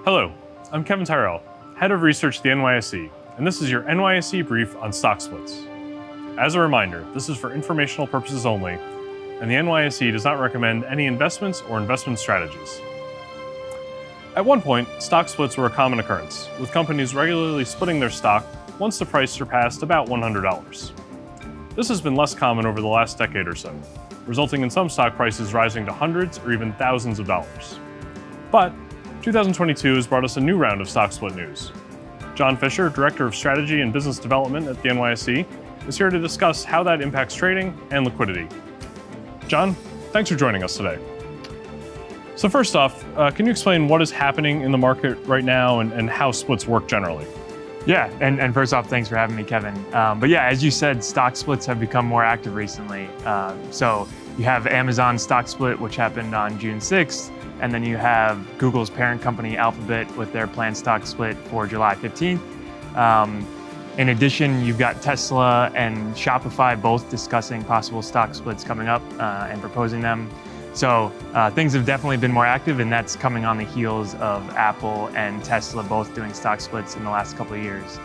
Hello, I'm Kevin Tyrell, Head of Research at the NYSE, and this is your NYSE brief on stock splits. As a reminder, this is for informational purposes only, and the NYSE does not recommend any investments or investment strategies. At one point, stock splits were a common occurrence, with companies regularly splitting their stock once the price surpassed about $100. This has been less common over the last decade or so, resulting in some stock prices rising to hundreds or even thousands of dollars. But 2022 has brought us a new round of stock split news. John Fisher, Director of Strategy and Business Development at the NYSE, is here to discuss how that impacts trading and liquidity. John, thanks for joining us today. So first off, can you explain what is happening in the market right now and how splits work generally? Yeah, and first off, thanks for having me, Kevin. But yeah, as you said, stock splits have become more active recently. So you have Amazon's stock split, which happened on June 6th, and then you have Google's parent company, Alphabet, with their planned stock split for July 15th. In addition, you've got Tesla and Shopify both discussing possible stock splits coming up and proposing them. So things have definitely been more active, and that's coming on the heels of Apple and Tesla both doing stock splits in the last couple of years.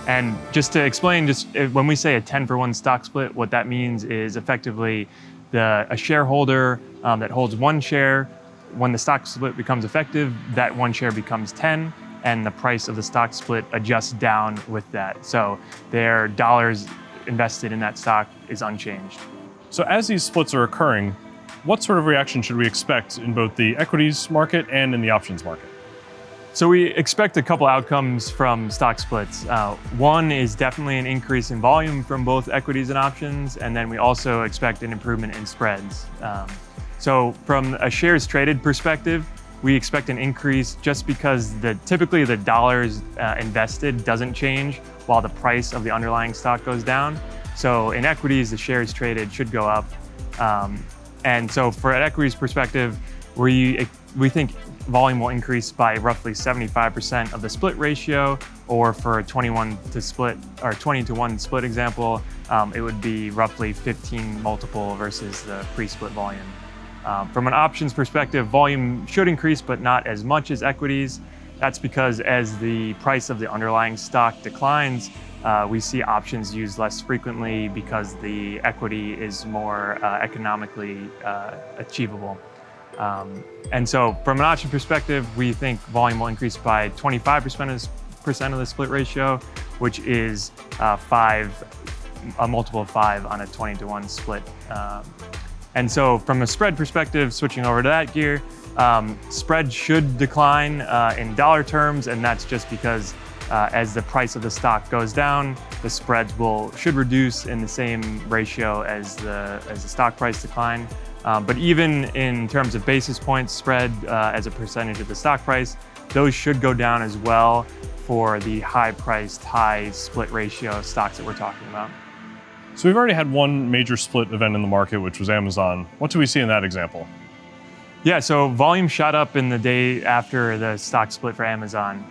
And just to explain, when we say a 10-for-1 stock split, what that means is effectively a shareholder that holds one share, when the stock split becomes effective, that one share becomes 10, and the price of the stock split adjusts down with that. So their dollars invested in that stock is unchanged. So as these splits are occurring, what sort of reaction should we expect in both the equities market and in the options market? So we expect a couple outcomes from stock splits. One is definitely an increase in volume from both equities and options, and then we also expect an improvement in spreads. So from a shares traded perspective, we expect an increase just because typically the dollars invested doesn't change while the price of the underlying stock goes down. So in equities, the shares traded should go up. And so for an equities perspective, we think volume will increase by roughly 75% of the split ratio, or for a 20 to 1 split example, it would be roughly 15 multiple versus the pre-split volume. From an options perspective, volume should increase, but not as much as equities. That's because as the price of the underlying stock declines, we see options used less frequently because the equity is more economically achievable. And so from an option perspective, we think volume will increase by 25% of the split ratio, which is a multiple of 5 on a 20 to 1 split. And so from a spread perspective, switching over to that gear, spread should decline in dollar terms, and that's just because as the price of the stock goes down, the spreads should reduce in the same ratio as the stock price decline. But even in terms of basis points spread as a percentage of the stock price, those should go down as well for the high-priced, high-split ratio stocks that we're talking about. So we've already had one major split event in the market, which was Amazon. What do we see in that example? Yeah, so volume shot up in the day after the stock split for Amazon.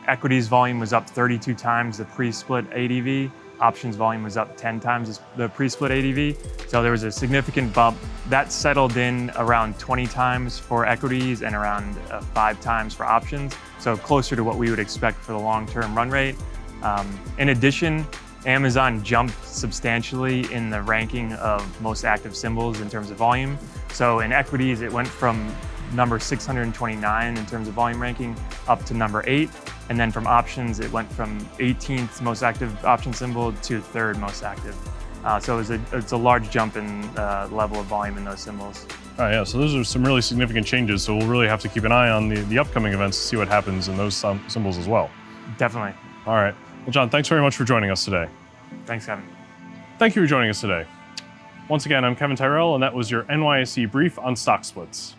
Equities volume was up 32 times the pre-split ADV. Options volume was up 10 times the pre-split ADV. So there was a significant bump. That settled in around 20 times for equities and around 5 times for options. So closer to what we would expect for the long-term run rate. In addition, Amazon jumped substantially in the ranking of most active symbols in terms of volume. So in equities, it went from number 629 in terms of volume ranking up to number 8. And then from options, it went from 18th most active option symbol to 3rd most active. So it's a large jump in level of volume in those symbols. Oh yeah, so those are some really significant changes. So we'll really have to keep an eye on the upcoming events to see what happens in those symbols as well. Definitely. All right. Well, John, thanks very much for joining us today. Thanks, Kevin. Thank you for joining us today. Once again, I'm Kevin Tyrell, and that was your NYSE brief on stock splits.